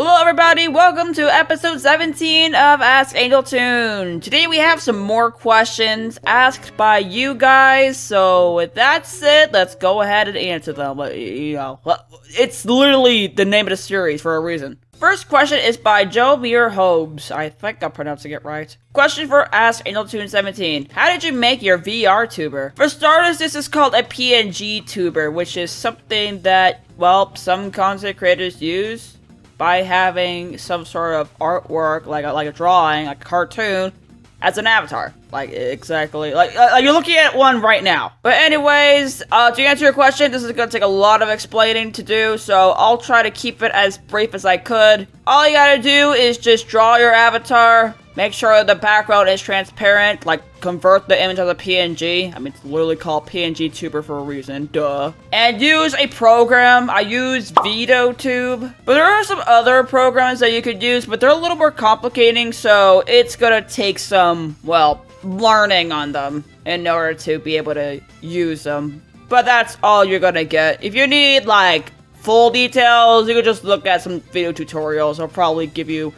Hello everybody, welcome to episode 17 of Ask Angel Toon. Today we have some more questions asked by you guys, so with that said, let's go ahead and answer them. It's literally the name of the series for a reason. First question is by Joe Muir Hobbs. I think I'm pronouncing it right. Question for Ask Angel Toon 17. How did you make your VR tuber? For starters, this is called a PNG tuber, which is something that, well, some content creators use by having some sort of artwork, like a drawing, like a cartoon, as an avatar. Like, exactly, like you're looking at one right now. But anyways, to answer your question, this is gonna take a lot of explaining to do, so I'll try to keep it as brief as I could. All you gotta do is just draw your avatar, make sure the background is transparent, like convert the image as a PNG. I mean, it's literally called PNG Tuber for a reason, duh. And use a program. I use VideoTube, but there are some other programs that you could use, but they're a little more complicating, so it's gonna take some, well, learning on them in order to be able to use them. But that's all you're gonna get. If you need, like, full details, you could just look at some video tutorials. I'll probably give you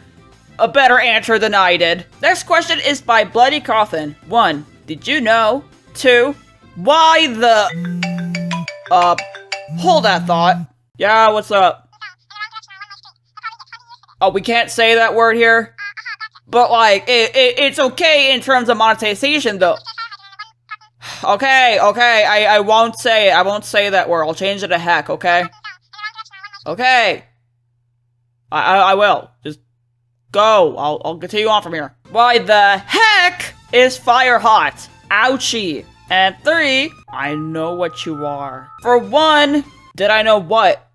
a better answer than I did. Next question is by Bloody Coffin. 1. Did you know? 2. Why the... hold that thought. Yeah, what's up? Oh, we can't say that word here? But, like, it's okay in terms of monetization, though. Okay, I won't say it. I won't say that word. I'll change it to heck, okay? Okay. I will. Just go. I'll continue on from here. Why the heck is fire hot? Ouchie. And 3, I know what you are. For 1, did I know what?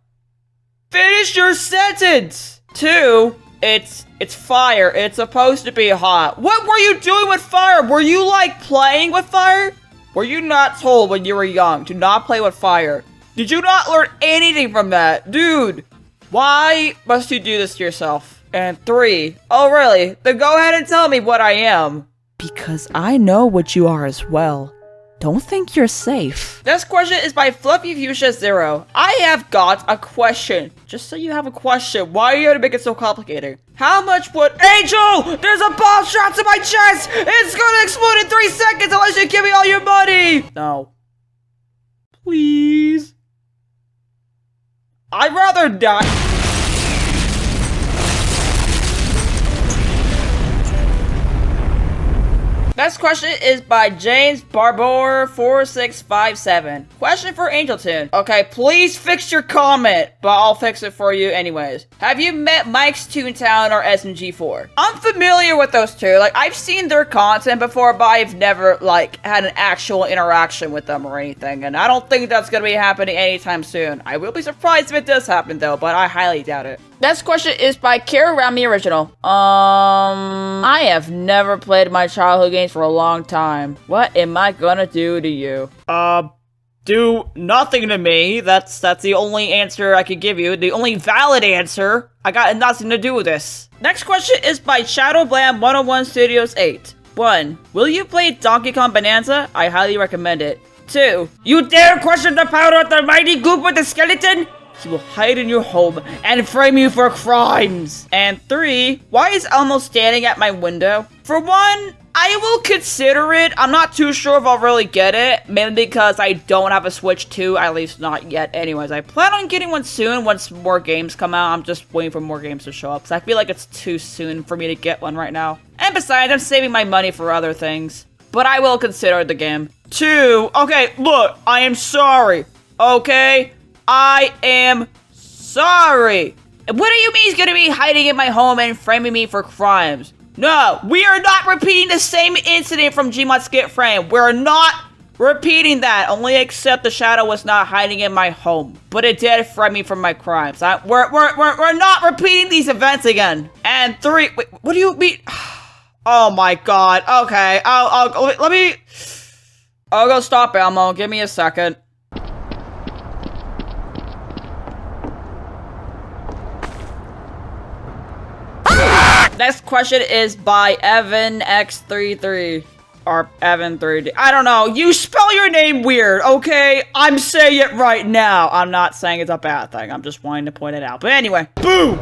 Finish your sentence! 2, it's fire. It's supposed to be hot. What were you doing with fire? Were you, like, playing with fire? Were you not told when you were young to not play with fire? Did you not learn anything from that? Dude, why must you do this to yourself? And 3, oh really? Then go ahead and tell me what I am. Because I know what you are as well. Don't think you're safe. This question is by Fluffy Fuchsia 0. I have got a question. Just so you have a question, why are you gonna make it so complicated? How much would— Angel! There's a bomb shot to my chest! It's gonna explode in 3 seconds unless you give me all your money! No. Please. I'd rather die. Next question is by James Barbour 4657. Question for Angel Toon. Okay, please fix your comment, but I'll fix it for you anyways. Have you met Mike's Toontown or SMG4? I'm familiar with those two. Like, I've seen their content before, but I've never, like, had an actual interaction with them or anything, and I don't think that's gonna be happening anytime soon. I will be surprised if it does happen, though, but I highly doubt it. Next question is by Kara Rami Original. I have never played my childhood games for a long time. What am I gonna do to you? Do nothing to me. That's the only answer I could give you. The only valid answer. I got nothing to do with this. Next question is by Shadowblam 101 Studios 8. 1. Will you play Donkey Kong Bonanza? I highly recommend it. 2. You dare question the power of the mighty goop with the skeleton? He will hide in your home and frame you for crimes. And 3, why is Elmo standing at my window? For 1, I will consider it. I'm not too sure if I'll really get it, mainly because I don't have a Switch 2, at least not yet. Anyways, I plan on getting one soon once more games come out. I'm just waiting for more games to show up, because I feel like it's too soon for me to get one right now. And besides, I'm saving my money for other things. But I will consider the game. 2, okay, look, I am sorry, okay? I am sorry. What do you mean he's gonna be hiding in my home and framing me for crimes? No, we are not repeating the same incident from Gmod Skip Frame. We're not repeating that, only except the shadow was not hiding in my home, but it did frame me from my crimes. We're not repeating these events again. And 3, wait, what do you mean? Oh my god. Okay, I'll go stop Elmo. Give me a second. Next question is by Evan X33. Or Evan 3D. I don't know. You spell your name weird, okay? I'm saying it right now. I'm not saying it's a bad thing. I'm just wanting to point it out. But anyway, boom!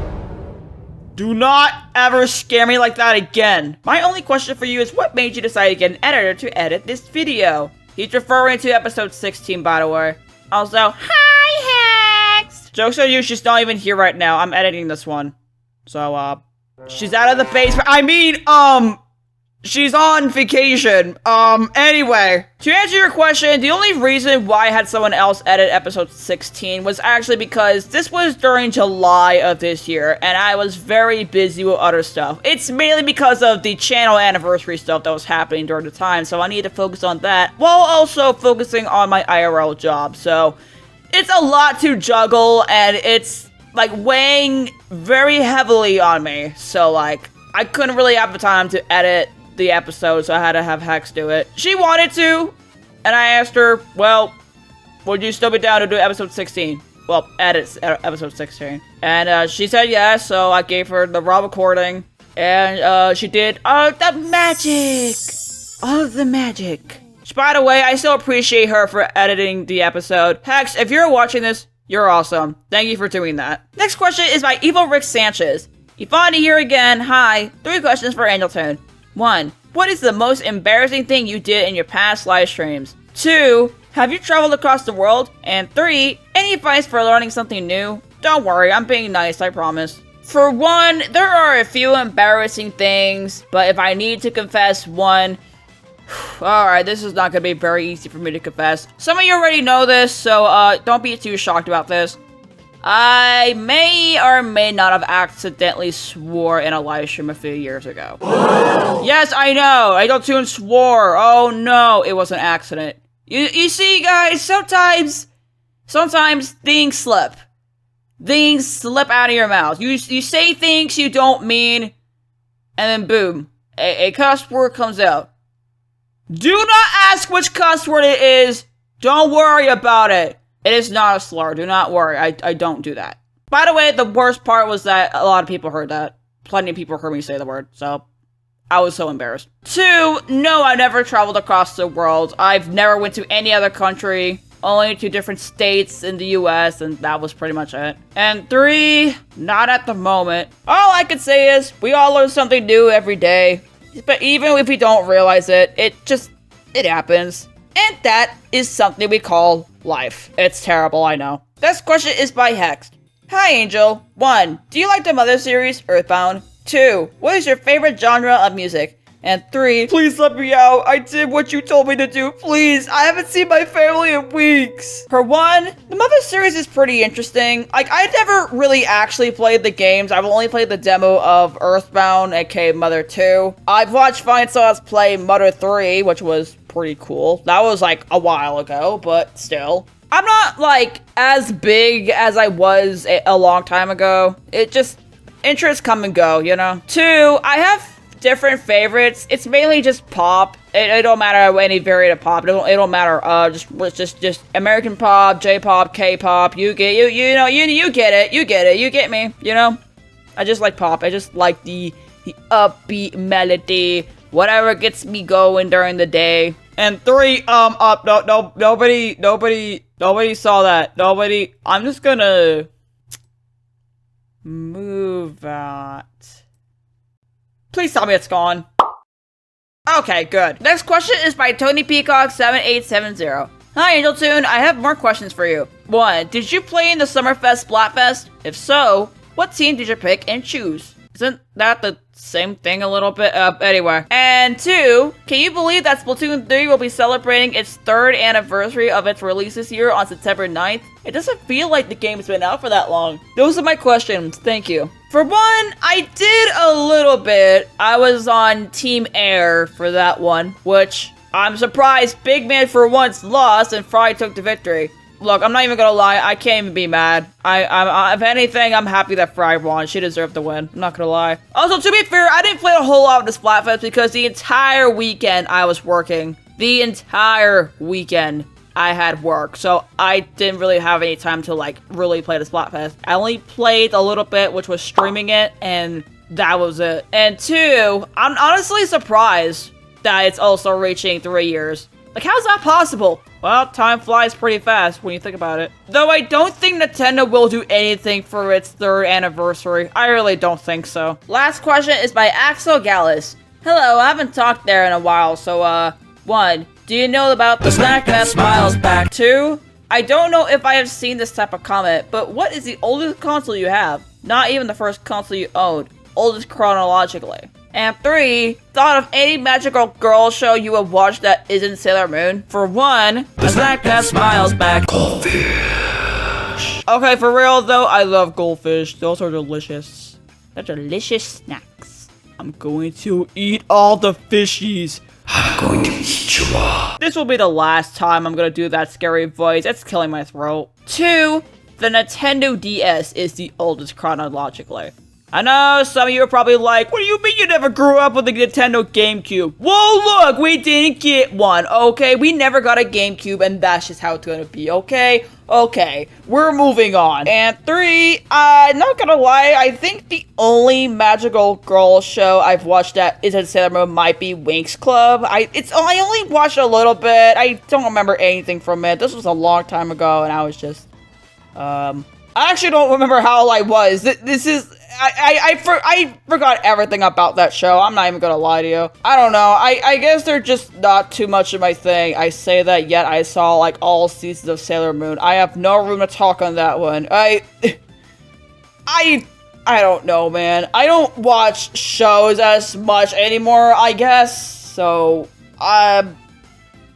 Do not ever scare me like that again. My only question for you is what made you decide to get an editor to edit this video? He's referring to episode 16, by the way. Also, hi, Hex! Joke's on you, she's not even here right now. I'm editing this one. So, she's out of the basement. I mean, she's on vacation. Anyway, to answer your question, the only reason why I had someone else edit episode 16 was actually because this was during July of this year, and I was very busy with other stuff. It's mainly because of the channel anniversary stuff that was happening during the time, so I needed to focus on that, while also focusing on my IRL job, so it's a lot to juggle, and it's, like, weighing very heavily on me, so, like, I couldn't really have the time to edit the episode, so I had to have Hex do it. She wanted to, and I asked her, well, would you still be down to do episode 16? Well, edit episode 16. And she said yes, so I gave her the raw recording, and she did all the magic! All of the magic. By the way, I still appreciate her for editing the episode. Hex, if you're watching this, you're awesome. Thank you for doing that. Next question is by Evil Rick Sanchez. Yvonne here again, hi. 3 questions for Angel Toon. 1. What is the most embarrassing thing you did in your past live streams? 2. Have you traveled across the world? And 3. Any advice for learning something new? Don't worry, I'm being nice, I promise. For 1, there are a few embarrassing things, but if I need to confess one, alright, this is not gonna be very easy for me to confess. Some of you already know this, so don't be too shocked about this. I may or may not have accidentally swore in a live stream a few years ago. Yes, I know, Angel Toon swore. Oh no, it was an accident. You see, guys, sometimes things slip. Things slip out of your mouth. You say things you don't mean, and then boom, a cuss word comes out. Do not ask which cuss word it is. Don't worry about it. It is not a slur. Do not worry. I don't do that. By the way, the worst part was that a lot of people heard that. Plenty of people heard me say the word, so I was so embarrassed. 2, no, I never traveled across the world. I've never went to any other country, only to different states in the US, and that was pretty much it. And 3, not at the moment. All I can say is, we all learn something new every day. But even if we don't realize it, it happens. And that is something we call life. It's terrible, I know. This question is by Hex. Hi, Angel. 1. Do you like the Mother series, Earthbound? 2. What is your favorite genre of music? And 3. Please let me out. I did what you told me to do. Please. I haven't seen my family in weeks. For 1, the Mother series is pretty interesting. Like, I never really actually played the games. I've only played the demo of Earthbound, aka Mother 2. I've watched Fine Sauce play Mother 3, which was pretty cool. That was like a while ago, but still. I'm not like as big as I was a long time ago. It just, interests come and go, you know? 2, I have different favorites. It's mainly just pop. It don't matter any variant of pop. It don't matter. Just American pop, J-pop, K-pop. You get it. You get me. You know. I just like pop. I just like the upbeat melody. Whatever gets me going during the day. And 3, nobody saw that. Nobody. I'm just gonna move that. Please tell me it's gone. Okay, good. Next question is by Tony Peacock 7870. Hi, Angel Toon. I have more questions for you. 1. Did you play in the Summerfest Splatfest? If so, what team did you pick and choose? Isn't that the same thing a little bit? Anyway. And 2, can you believe that Splatoon 3 will be celebrating its 3rd anniversary of its release this year on September 9th? It doesn't feel like the game's been out for that long. Those are my questions. Thank you. For 1, I did a little bit. I was on Team Air for that one, which I'm surprised Big Man for once lost and Fry took the victory. Look, I'm not even gonna lie, I can't even be mad. If anything, I'm happy that Fry won. She deserved the win. I'm not gonna lie. Also, to be fair, I didn't play a whole lot of the Splatfest because the entire weekend I was working. The entire weekend I had work, so I didn't really have any time to, like, really play the Splatfest. I only played a little bit, which was streaming it, and that was it. And 2, I'm honestly surprised that it's also reaching 3 years. Like, how's that possible? Well, time flies pretty fast when you think about it. Though I don't think Nintendo will do anything for its 3rd anniversary. I really don't think so. Last question is by Axel Gallus. Hello, I haven't talked there in a while, so 1. Do you know about the snack that smiles back? 2. I don't know if I have seen this type of comment, but what is the oldest console you have? Not even the first console you owned. Oldest chronologically. And 3, thought of any magical girl show you have watched that isn't Sailor Moon? For 1, the snack that smiles back. Goldfish. Okay, for real though, I love goldfish. Those are delicious. They're delicious snacks. I'm going to eat all the fishies. I'm going to eat you all. This will be the last time I'm gonna do that scary voice. It's killing my throat. 2, the Nintendo DS is the oldest chronologically. I know some of you are probably like, what do you mean you never grew up with a Nintendo GameCube? Whoa, look, we didn't get one, okay? We never got a GameCube, and that's just how it's gonna be, okay? Okay, we're moving on. And 3, not gonna lie, I think the only magical girl show I've watched that isn't Sailor Moon might be Winx Club. I only watched a little bit. I don't remember anything from it. This was a long time ago, and I was just, I actually don't remember how I was. This is... I forgot everything about that show. I'm not even gonna lie to you. I don't know. I guess they're just not too much of my thing. I say that, yet I saw, like, all seasons of Sailor Moon. I have no room to talk on that one. I don't know, man. I don't watch shows as much anymore, I guess. So,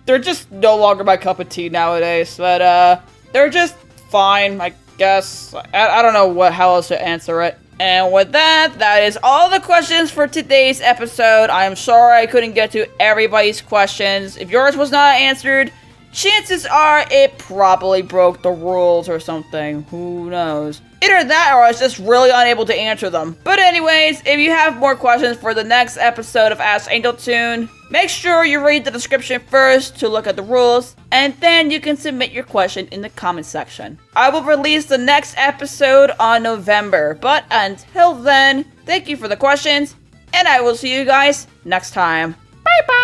they're just no longer my cup of tea nowadays. But, they're just fine, I guess. I don't know how else to answer it. And with that, that is all the questions for today's episode. I am sorry I couldn't get to everybody's questions. If yours was not answered, chances are it probably broke the rules or something. Who knows? Either that or I was just really unable to answer them. But anyways, if you have more questions for the next episode of Ask Angel Toon, make sure you read the description first to look at the rules, and then you can submit your question in the comment section. I will release the next episode on November, but until then, thank you for the questions, and I will see you guys next time. Bye bye!